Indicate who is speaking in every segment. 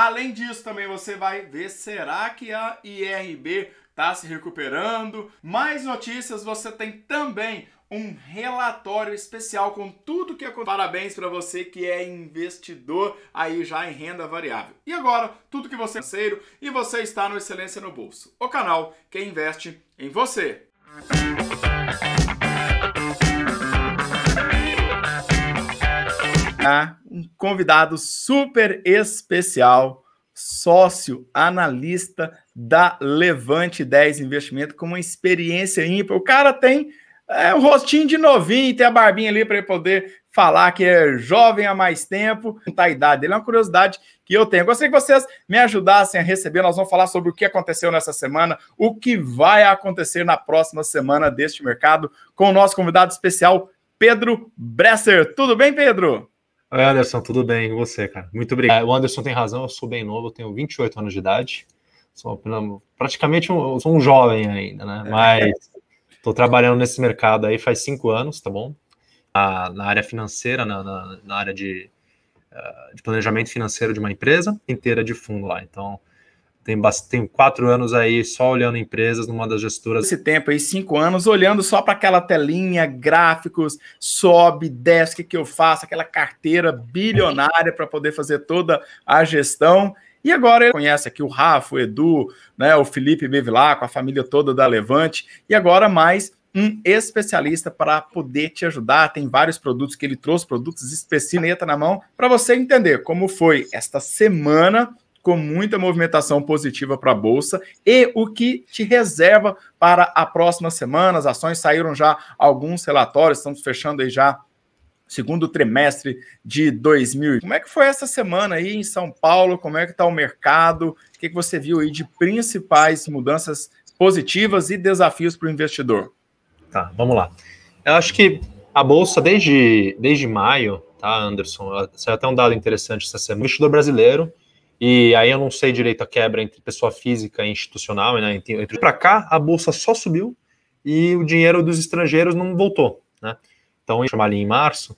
Speaker 1: Além disso, também você vai ver, será que a IRB está se recuperando? Mais notícias, você tem também um relatório especial com tudo que aconteceu. Parabéns para você que é investidor aí já em renda variável. E agora, tudo que você é financeiro e você está no Excelência no Bolso, o canal que investe em você. Um convidado super especial, sócio analista da Levante 10 Investimento, com uma experiência ímpar. O cara tem um rostinho de novinho, tem a barbinha ali para ele poder falar que é jovem há mais tempo, não tá a idade dele. É uma curiosidade que eu tenho. Gostaria que vocês me ajudassem a receber. Nós vamos falar sobre o que aconteceu nessa semana, o que vai acontecer na próxima semana deste mercado, com o nosso convidado especial, Pedro Bresser. Tudo bem, Pedro?
Speaker 2: Oi, Anderson, tudo bem? E você, cara? Muito obrigado. O Anderson tem razão, eu sou bem novo, eu tenho 28 anos de idade. Sou praticamente sou um jovem ainda, né? Mas estou trabalhando nesse mercado aí faz 5 anos, tá bom? Na área financeira, na área de planejamento financeiro de uma empresa inteira de fundo lá. Então, tenho 4 anos aí só olhando empresas numa das gestoras.
Speaker 1: Esse tempo aí, 5 anos, olhando só para aquela telinha, gráficos, sobe, desce, o que eu faço, aquela carteira bilionária para poder fazer toda a gestão. E agora ele conhece aqui o Rafa, o Edu, né, o Felipe Bevilá, com a família toda da Levante, e agora mais um especialista para poder te ajudar. Tem vários produtos que ele trouxe, produtos específicos na mão, para você entender como foi esta semana, com muita movimentação positiva para a Bolsa, e o que te reserva para a próxima semana. As ações saíram já alguns relatórios, estamos fechando aí já segundo trimestre de 2000. Como é que foi essa semana aí em São Paulo? Como é que está o mercado? O que você viu aí de principais mudanças positivas e desafios para o investidor?
Speaker 2: Tá, vamos lá. Eu acho que a Bolsa, desde maio, tá, Anderson, saiu até um dado interessante essa semana. O investidor brasileiro, e aí eu não sei direito a quebra entre pessoa física e institucional, né? Para cá, a Bolsa só subiu e o dinheiro dos estrangeiros não voltou, né? Então, chamar ali em março,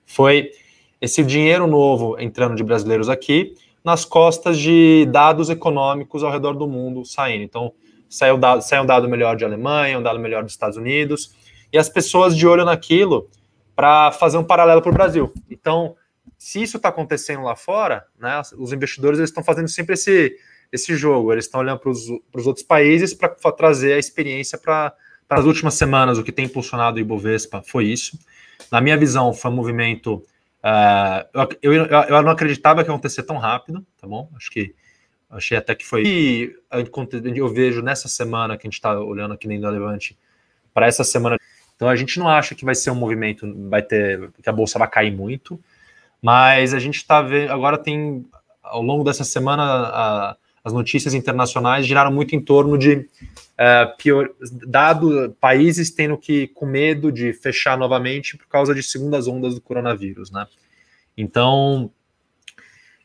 Speaker 2: foi esse dinheiro novo entrando de brasileiros aqui nas costas de dados econômicos ao redor do mundo saindo. Então, saiu um dado melhor de Alemanha, um dado melhor dos Estados Unidos, e as pessoas de olho naquilo para fazer um paralelo para o Brasil. Então, se isso está acontecendo lá fora, né, os investidores estão fazendo sempre esse jogo, eles estão olhando para os outros países para trazer a experiência para as últimas semanas. O que tem impulsionado o Ibovespa foi isso. Na minha visão, foi um movimento... eu não acreditava que ia acontecer tão rápido, tá bom? Achei até que foi... E eu vejo nessa semana que a gente está olhando aqui dentro da Levante, para essa semana... Então, a gente não acha que vai ser um movimento, que a Bolsa vai cair muito, mas a gente está vendo... Agora ao longo dessa semana, as notícias internacionais giraram muito em torno de países tendo que com medo de fechar novamente por causa de segundas ondas do coronavírus, né? Então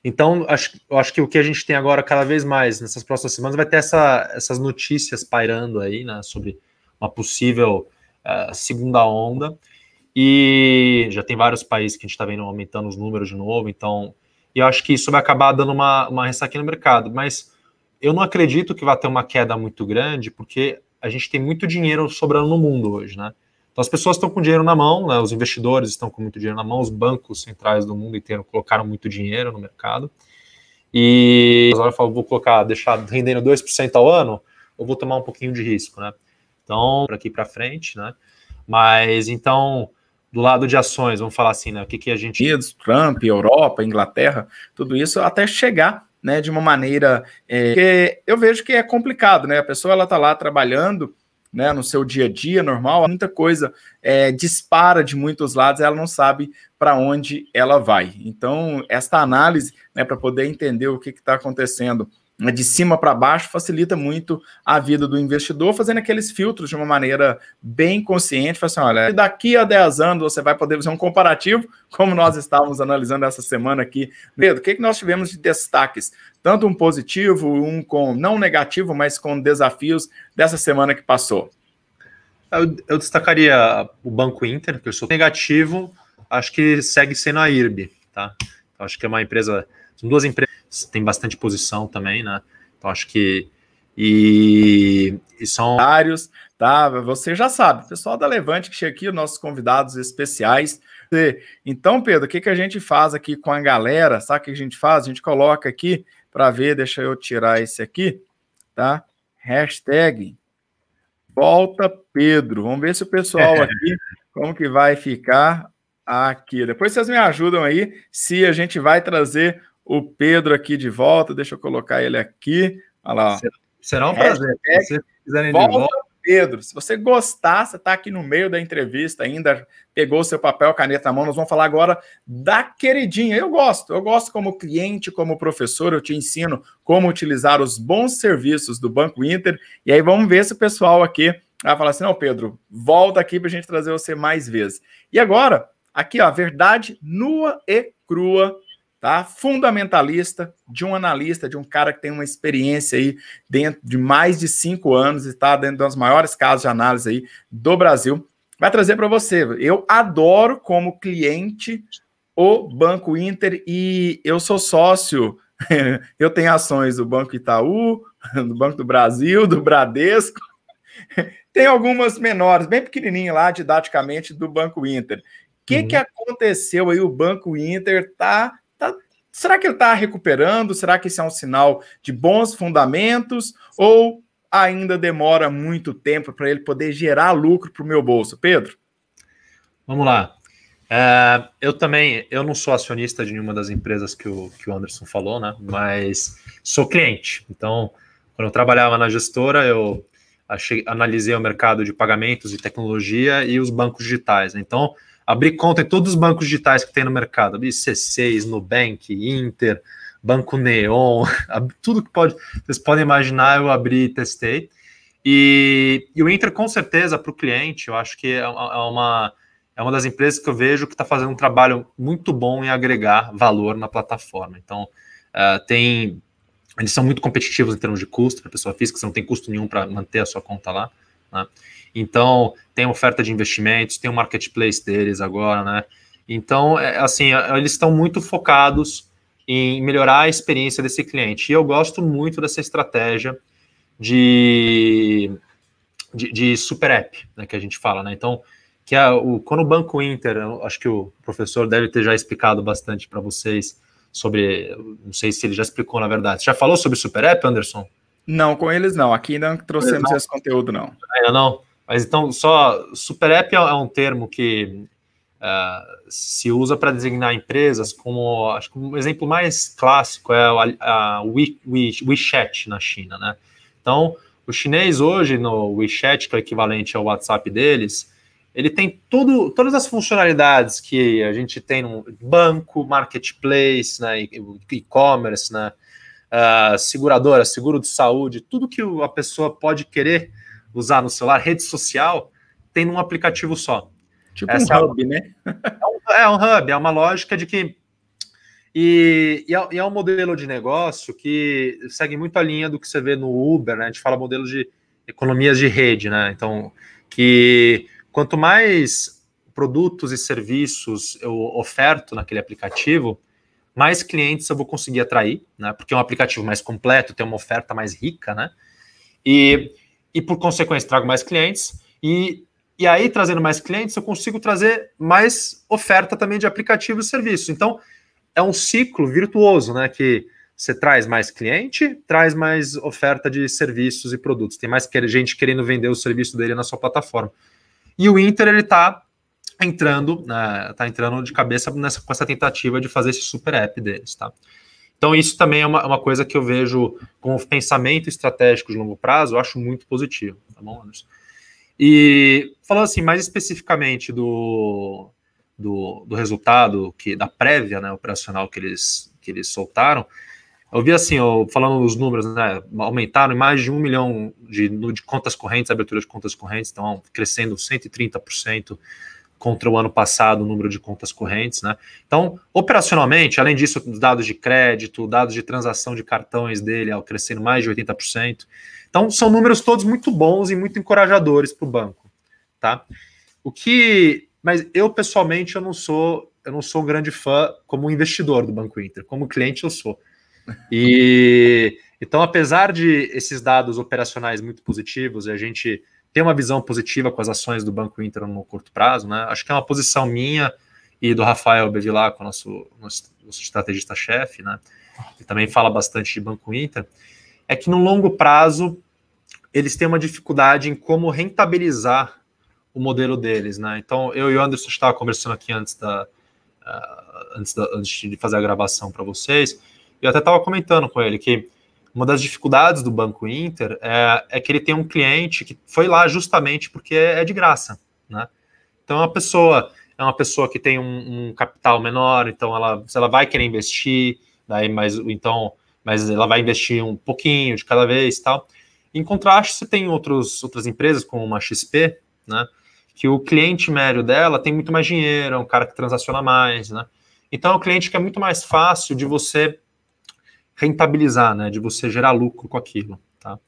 Speaker 2: eu acho que o que a gente tem agora cada vez mais nessas próximas semanas vai ter essas notícias pairando aí, né, sobre uma possível segunda onda, e já tem vários países que a gente está vendo aumentando os números de novo. Então, eu acho que isso vai acabar dando uma ressaquinha no mercado, mas eu não acredito que vai ter uma queda muito grande, porque a gente tem muito dinheiro sobrando no mundo hoje, né? Então as pessoas estão com dinheiro na mão, né? Os investidores estão com muito dinheiro na mão, os bancos centrais do mundo inteiro colocaram muito dinheiro no mercado. E agora eu falo, vou deixar rendendo 2% ao ano, ou vou tomar um pouquinho de risco, né? Então, para aqui para frente, né? Mas então, do lado de ações, vamos falar assim, né? O que a gente...
Speaker 1: Trump, Europa, Inglaterra, tudo isso até chegar, né, de uma maneira que eu vejo que é complicado, né? A pessoa ela tá lá trabalhando, né, no seu dia a dia normal, muita coisa dispara de muitos lados, ela não sabe para onde ela vai. Então, esta análise, né, para poder entender o que está acontecendo de cima para baixo, facilita muito a vida do investidor, fazendo aqueles filtros de uma maneira bem consciente. Fala assim, olha, daqui a 10 anos você vai poder fazer um comparativo, como nós estávamos analisando essa semana aqui. Pedro, o que nós tivemos de destaques? Tanto um positivo, um com não negativo, mas com desafios dessa semana que passou.
Speaker 2: Eu destacaria o Banco Inter, que eu sou negativo, acho que segue sendo a IRB, tá? Acho que é uma empresa, são duas empresas tem bastante posição também, né? Então acho que e são
Speaker 1: vários, tá? Você já sabe, pessoal da Levante que chega aqui, os nossos convidados especiais. Então, Pedro, o que a gente faz aqui com a galera? Sabe o que a gente faz? A gente coloca aqui para ver, deixa eu tirar esse aqui, tá? Hashtag Volta Pedro. Vamos ver se o pessoal aqui, como que vai ficar aqui. Depois vocês me ajudam aí, se a gente vai trazer o Pedro aqui de volta. Deixa eu colocar ele aqui. Olha lá, ó.
Speaker 2: Será um prazer. Se vocês quiserem de volta,
Speaker 1: Pedro, se você gostar, você está aqui no meio da entrevista ainda, pegou seu papel, caneta na mão, nós vamos falar agora da queridinha. Eu gosto como cliente, como professor, eu te ensino como utilizar os bons serviços do Banco Inter, e aí vamos ver se o pessoal aqui vai falar assim, não, Pedro, volta aqui para a gente trazer você mais vezes. E agora, aqui, ó, verdade nua e crua, tá? Fundamentalista, de um analista, de um cara que tem uma experiência aí dentro de mais de 5 anos e está dentro das maiores casas de análise aí do Brasil, vai trazer para você. Eu adoro como cliente o Banco Inter e eu sou sócio, eu tenho ações do Banco Itaú, do Banco do Brasil, do Bradesco, tem algumas menores, bem pequenininhas lá, didaticamente, do Banco Inter. O que aconteceu aí? O Banco Inter será que ele está recuperando? Será que isso é um sinal de bons fundamentos? Ou ainda demora muito tempo para ele poder gerar lucro para o meu bolso? Pedro?
Speaker 2: Vamos lá. Eu não sou acionista de nenhuma das empresas que o Anderson falou, né? Mas sou cliente. Então, quando eu trabalhava na gestora, eu analisei o mercado de pagamentos e tecnologia e os bancos digitais. Então, abri conta em todos os bancos digitais que tem no mercado. Abri C6, Nubank, Inter, Banco Neon, tudo que vocês podem imaginar, eu abri e testei. E o Inter, com certeza, para o cliente, eu acho que é uma das empresas que eu vejo que está fazendo um trabalho muito bom em agregar valor na plataforma. Então, eles são muito competitivos em termos de custo para a pessoa física, você não tem custo nenhum para manter a sua conta lá, né? Então, tem oferta de investimentos, tem o marketplace deles agora, né? Então, eles estão muito focados em melhorar a experiência desse cliente. E eu gosto muito dessa estratégia de super app, né, que a gente fala, né? Então, quando o Banco Inter, acho que o professor deve ter já explicado bastante para vocês sobre, não sei se ele já explicou, na verdade. Você já falou sobre super app, Anderson?
Speaker 1: Não, com eles não. Aqui ainda não trouxemos esse conteúdo, não.
Speaker 2: Ainda não? Mas então, super app é um termo que se usa para designar empresas como, acho que um exemplo mais clássico é a WeChat na China, né? Então, o chinês hoje, no WeChat, que é o equivalente ao WhatsApp deles, ele tem todas as funcionalidades que a gente tem no banco, marketplace, né, e-commerce, né, seguradora, seguro de saúde, tudo que a pessoa pode querer usar no celular, rede social, tem num aplicativo só.
Speaker 1: Tipo um hub, né?
Speaker 2: É um hub, é uma lógica de que... E é um modelo de negócio que segue muito a linha do que você vê no Uber, né? A gente fala modelo de economias de rede, né? Então, que quanto mais produtos e serviços eu oferto naquele aplicativo, mais clientes eu vou conseguir atrair, né? Porque é um aplicativo mais completo, tem uma oferta mais rica, né? E por consequência, trago mais clientes. E aí, trazendo mais clientes, eu consigo trazer mais oferta também de aplicativos e serviços. Então, é um ciclo virtuoso, né? Que você traz mais cliente, traz mais oferta de serviços e produtos. Tem mais gente querendo vender o serviço dele na sua plataforma. E o Inter, ele está entrando de cabeça com essa tentativa de fazer esse super app deles, tá? Então, isso também é uma coisa que eu vejo como pensamento estratégico de longo prazo, eu acho muito positivo, tá bom, Anderson? E falando assim, mais especificamente do resultado, da prévia, né, operacional que eles soltaram, eu vi assim, falando dos números, né, aumentaram em mais de 1 milhão de contas correntes, abertura de contas correntes, então crescendo 130% contra o ano passado, o número de contas correntes, né? Então, operacionalmente, além disso, dados de crédito, dados de transação de cartões dele, crescendo mais de 80%. Então, são números todos muito bons e muito encorajadores para o banco, tá? Mas eu, pessoalmente, eu não sou um grande fã como investidor do Banco Inter. Como cliente, eu sou. E então, apesar de esses dados operacionais muito positivos, e a gente ter uma visão positiva com as ações do Banco Inter no curto prazo, né? Acho que é uma posição minha e do Rafael Bevilacqua, nosso estrategista-chefe, né? Que também fala bastante de Banco Inter, é que no longo prazo eles têm uma dificuldade em como rentabilizar o modelo deles, né? Então, eu e o Anderson estava conversando aqui antes de fazer a gravação para vocês, e eu até estava comentando com ele que uma das dificuldades do Banco Inter é que ele tem um cliente que foi lá justamente porque é de graça, né? Então, é uma pessoa que tem um capital menor, então se ela vai querer investir, daí, mas ela vai investir um pouquinho de cada vez e tal. Em contraste, você tem outras empresas, como uma XP, né? Que o cliente médio dela tem muito mais dinheiro, é um cara que transaciona mais, né? Então, é um cliente que é muito mais fácil de você rentabilizar, né? De você gerar lucro com aquilo, tá?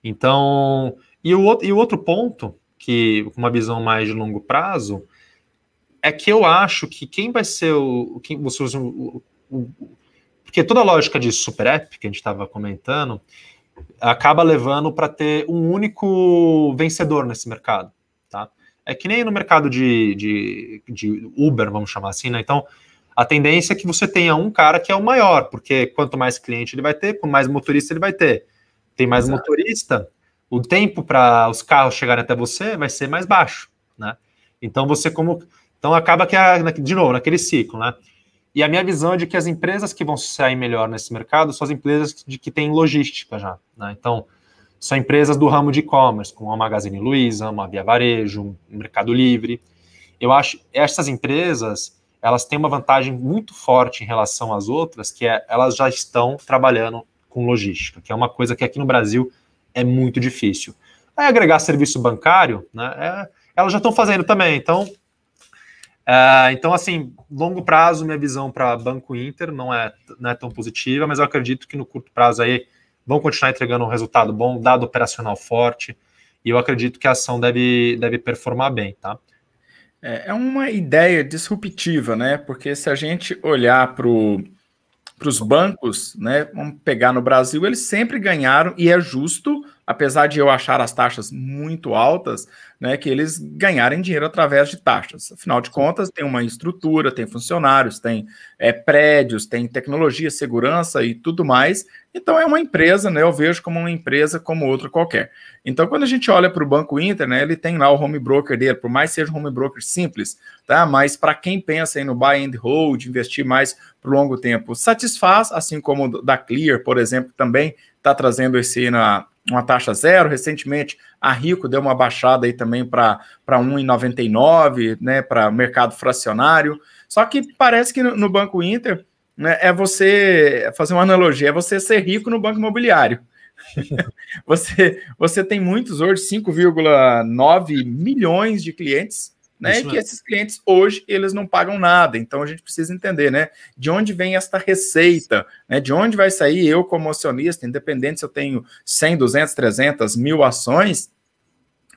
Speaker 2: Então, e o outro ponto, que com uma visão mais de longo prazo, é que eu acho que quem vai ser porque toda a lógica de super app que a gente estava comentando acaba levando para ter um único vencedor nesse mercado, tá? É que nem no mercado de Uber, vamos chamar assim, né? Então, a tendência é que você tenha um cara que é o maior, porque quanto mais cliente ele vai ter, quanto mais motorista ele vai ter. Tem mais motorista, o tempo para os carros chegarem até você vai ser mais baixo, né? Então, então acaba que, de novo, naquele ciclo, né? E a minha visão é de que as empresas que vão sair melhor nesse mercado são as empresas que têm logística já, né? Então, são empresas do ramo de e-commerce, como a Magazine Luiza, uma Via Varejo, um Mercado Livre. Eu acho que essas empresas, elas têm uma vantagem muito forte em relação às outras, que é elas já estão trabalhando com logística, que é uma coisa que aqui no Brasil é muito difícil. Aí agregar serviço bancário, né, elas já estão fazendo também, então, assim, longo prazo, minha visão para Banco Inter não é tão positiva, mas eu acredito que no curto prazo aí vão continuar entregando um resultado bom, dado operacional forte, e eu acredito que a ação deve performar bem, tá?
Speaker 1: É uma ideia disruptiva, né? Porque se a gente olhar para os bancos, né? Vamos pegar no Brasil, eles sempre ganharam, e é justo, apesar de eu achar as taxas muito altas, né? Que eles ganharem dinheiro através de taxas. Afinal de contas, tem uma estrutura, tem funcionários, tem prédios, tem tecnologia, segurança e tudo mais. Então é uma empresa, né? Eu vejo como uma empresa como outra qualquer. Então, quando a gente olha para o Banco Inter, né? Ele tem lá o home broker dele, por mais que seja um home broker simples, tá? Mas para quem pensa aí no buy and hold, investir mais por longo tempo, satisfaz, assim como da Clear, por exemplo, também está trazendo uma taxa zero. Recentemente, a Rico deu uma baixada aí também para 1,99, né? Para mercado fracionário. Só que parece que no Banco Inter, né, é você fazer uma analogia, é você ser rico no banco imobiliário. Você tem muitos hoje, 5,9 milhões de clientes, né? E que esses clientes hoje eles não pagam nada. Então a gente precisa entender, né? De onde vem esta receita, né? De onde vai sair eu como acionista, independente se eu tenho 100, 200, 300, 1.000 ações.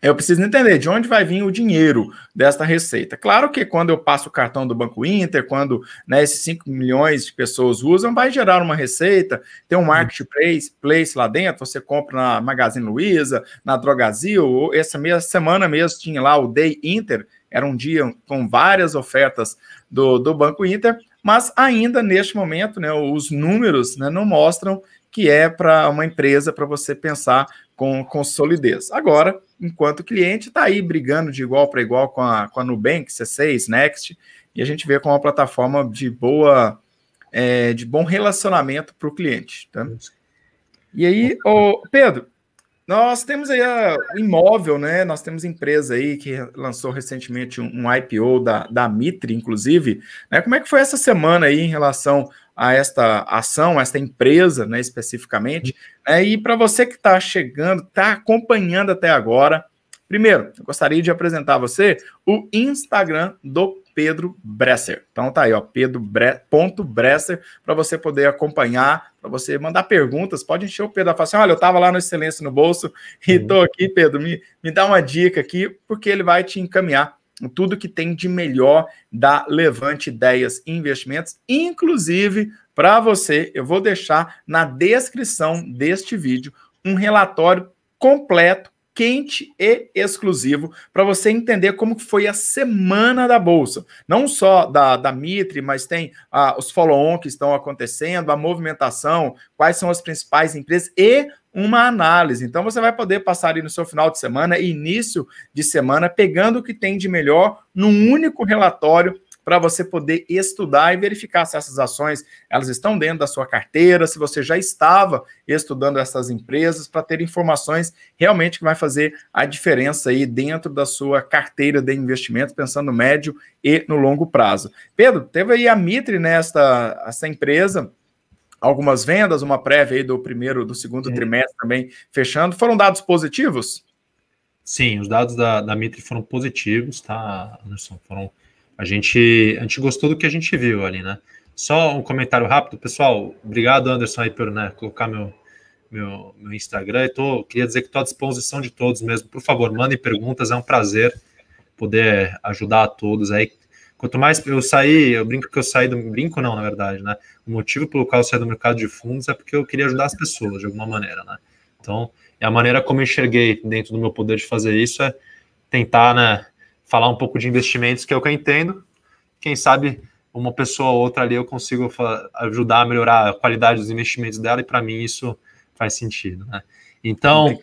Speaker 1: Eu preciso entender de onde vai vir o dinheiro desta receita. Claro que quando eu passo o cartão do Banco Inter, quando, né, esses 5 milhões de pessoas usam, vai gerar uma receita, tem um marketplace lá dentro, você compra na Magazine Luiza, na Drogasil. Essa semana mesmo tinha lá o Day Inter, era um dia com várias ofertas do Banco Inter, mas ainda neste momento, né, os números, né, não mostram que é para uma empresa para você pensar com solidez. Agora, enquanto cliente, está aí brigando de igual para igual com a Nubank, C6, Next, e a gente vê como uma plataforma de bom relacionamento para o cliente. Tá? E aí, Pedro, nós temos aí o imóvel, né? Nós temos empresa aí que lançou recentemente um IPO da Mitre, inclusive. Né? Como é que foi essa semana aí em relação a esta ação, esta empresa, né, especificamente? E para você que está chegando, está acompanhando até agora, primeiro, eu gostaria de apresentar a você o Instagram do Pedro Bresser. Então tá aí, ó, pedro.bresser, para você poder acompanhar, para você mandar perguntas, pode encher o Pedro, falar assim, olha, eu estava lá no Excelência no Bolso e estou aqui, Pedro, me dá uma dica aqui, porque ele vai te encaminhar tudo que tem de melhor da Levante Ideias e Investimentos, inclusive para você, eu vou deixar na descrição deste vídeo um relatório completo, quente e exclusivo, para você entender como foi a semana da Bolsa. Não só da Mitre, mas tem os follow-on que estão acontecendo, a movimentação, quais são as principais empresas e uma análise. Então você vai poder passar ali no seu final de semana, início de semana, pegando o que tem de melhor num único relatório para você poder estudar e verificar se essas ações elas estão dentro da sua carteira, se você já estava estudando essas empresas, para ter informações realmente que vai fazer a diferença aí dentro da sua carteira de investimentos, pensando no médio e no longo prazo. Pedro, teve aí a Mitre essa empresa, algumas vendas, uma prévia aí do segundo trimestre também fechando. Foram dados positivos?
Speaker 2: Sim, os dados da Mitre foram positivos, tá, Anderson? A gente gostou do que a gente viu ali, né? Só um comentário rápido, pessoal. Obrigado, Anderson, aí por colocar meu Instagram. Queria dizer que estou à disposição de todos mesmo. Por favor, mandem perguntas, é um prazer poder ajudar a todos aí. Quanto mais eu brinco que eu saí brinco não, na verdade, né? O motivo pelo qual eu saí do mercado de fundos é porque eu queria ajudar as pessoas de alguma maneira, né? Então, a maneira como eu enxerguei dentro do meu poder de fazer isso é tentar, né, falar um pouco de investimentos, que é o que eu entendo. Quem sabe uma pessoa ou outra ali eu consigo ajudar a melhorar a qualidade dos investimentos dela, e para mim isso faz sentido, né? Então,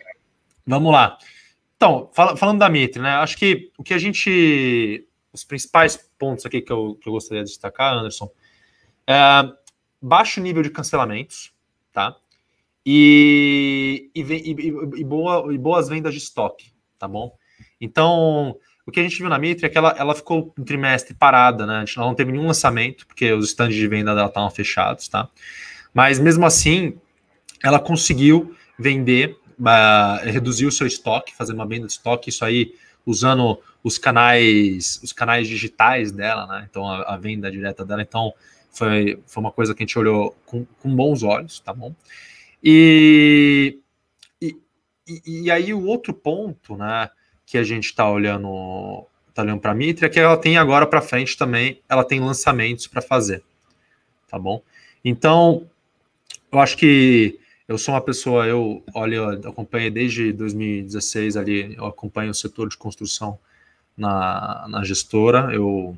Speaker 2: vamos lá. Então, falando da Mitre, né? Acho que os principais pontos aqui que eu gostaria de destacar, Anderson, baixo nível de cancelamentos, tá? E boas vendas de estoque, tá bom? Então, o que a gente viu na Mitre é que ela ficou um trimestre parada, né? A gente não teve nenhum lançamento, porque os estandes de venda dela estavam fechados, tá? Mas mesmo assim, ela conseguiu vender, reduzir o seu estoque, fazer uma venda de estoque, isso aí usando os canais digitais dela, né? Então, a venda direta dela. Então, foi uma coisa que a gente olhou com bons olhos, tá bom? E aí o outro ponto, né, que a gente está olhando para a Mitre é que ela tem agora para frente também, ela tem lançamentos para fazer, tá bom? Então, eu acho que eu sou uma pessoa, eu acompanho desde 2016 ali, eu acompanho o setor de construção na gestora, eu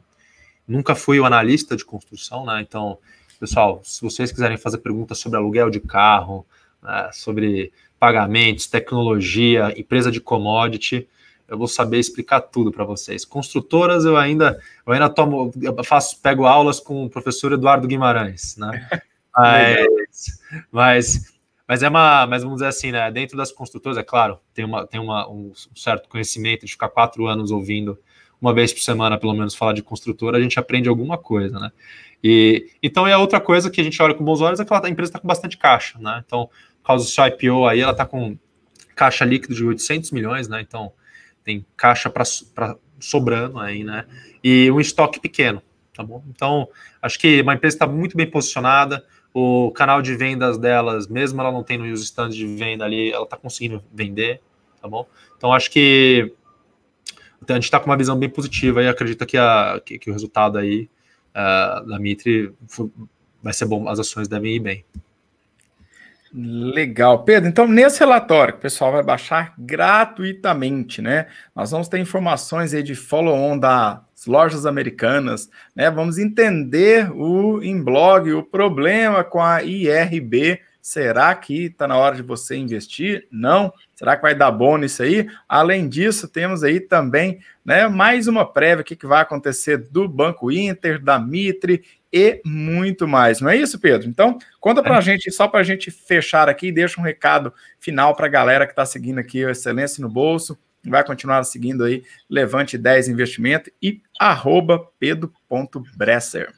Speaker 2: nunca fui o analista de construção, né? Então, pessoal, se vocês quiserem fazer perguntas sobre aluguel de carro, né, sobre pagamentos, tecnologia, empresa de commodity, eu vou saber explicar tudo para vocês. Construtoras, eu ainda pego aulas com o professor Eduardo Guimarães, né? mas vamos dizer assim, né? Dentro das construtoras, é claro, tem um certo conhecimento de ficar 4 anos ouvindo uma vez por semana, pelo menos, falar de construtora, a gente aprende alguma coisa, né? Então, a outra coisa que a gente olha com bons olhos é que a empresa está com bastante caixa, né? Então, por causa do seu IPO aí, ela está com caixa líquido de 800 milhões, né? Então, tem caixa sobrando aí, né? E um estoque pequeno, tá bom? Então, acho que uma empresa está muito bem posicionada, o canal de vendas delas, mesmo ela não tendo os stands de venda ali, ela está conseguindo vender, tá bom? Então, acho que a gente está com uma visão bem positiva e acredita que o resultado aí da Mitre vai ser bom, as ações devem ir bem.
Speaker 1: Legal, Pedro. Então, nesse relatório que o pessoal vai baixar gratuitamente, né? Nós vamos ter informações aí de follow-on das lojas americanas, né? Vamos entender em blog o problema com a IRB. Será que está na hora de você investir? Não? Será que vai dar bom nisso aí? Além disso, temos aí também, né, mais uma prévia, o que vai acontecer do Banco Inter, da Mitre e muito mais. Não é isso, Pedro? Então, conta para a gente, só para a gente fechar aqui, deixa um recado final para a galera que está seguindo aqui o Excelência no Bolso, vai continuar seguindo aí Levante 10 Investimento e @pedro.bresser.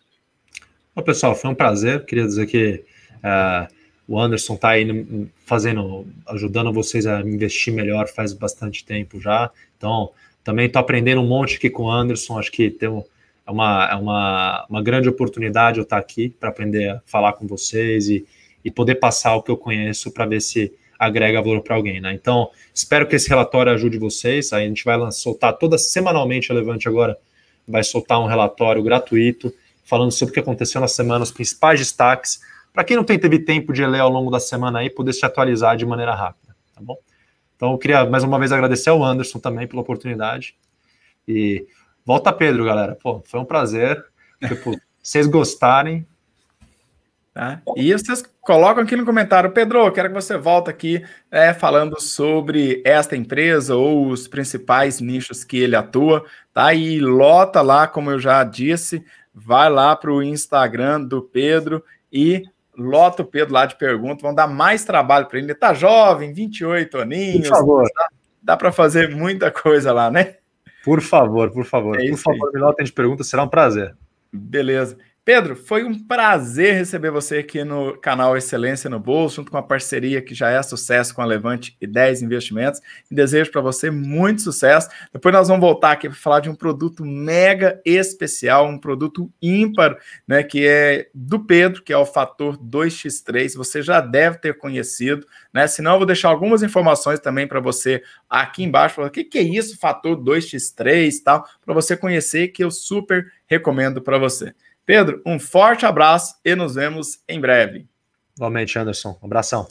Speaker 2: Bom, pessoal, foi um prazer. Queria dizer que o Anderson está aí ajudando vocês a investir melhor faz bastante tempo já. Então, também estou aprendendo um monte aqui com o Anderson. Acho que é uma grande oportunidade eu estar aqui para aprender a falar com vocês e poder passar o que eu conheço para ver se agrega valor para alguém, né? Então, espero que esse relatório ajude vocês. Aí a gente vai soltar semanalmente, a Levante agora vai soltar um relatório gratuito falando sobre o que aconteceu na semana, os principais destaques, para quem não teve tempo de ler ao longo da semana aí, poder se atualizar de maneira rápida, tá bom? Então eu queria mais uma vez agradecer ao Anderson também pela oportunidade. E volta Pedro, galera. Pô, foi um prazer. Tipo, vocês gostarem.
Speaker 1: Tá? E vocês colocam aqui no comentário, Pedro, quero que você volte aqui falando sobre esta empresa ou os principais nichos que ele atua, tá? E lota lá, como eu já disse, vai lá para o Instagram do Pedro e lota o Pedro lá de perguntas, vão dar mais trabalho para ele. Ele tá jovem, 28 aninhos.
Speaker 2: Por favor.
Speaker 1: Dá para fazer muita coisa lá, né?
Speaker 2: Por favor, por favor. Por favor, me lotem de perguntas, será um prazer.
Speaker 1: Beleza. Pedro, foi um prazer receber você aqui no canal Excelência no Bolso, junto com a parceria que já é sucesso com a Levante e 10 Investimentos. E desejo para você muito sucesso. Depois nós vamos voltar aqui para falar de um produto mega especial, um produto ímpar, né, que é do Pedro, que é o Fator 2x3. Você já deve ter conhecido, né? Senão eu vou deixar algumas informações também para você aqui embaixo. O que é isso, Fator 2x3 e tal, para você conhecer, que eu super recomendo para você. Pedro, um forte abraço e nos vemos em breve.
Speaker 2: Igualmente, Anderson. Um abração.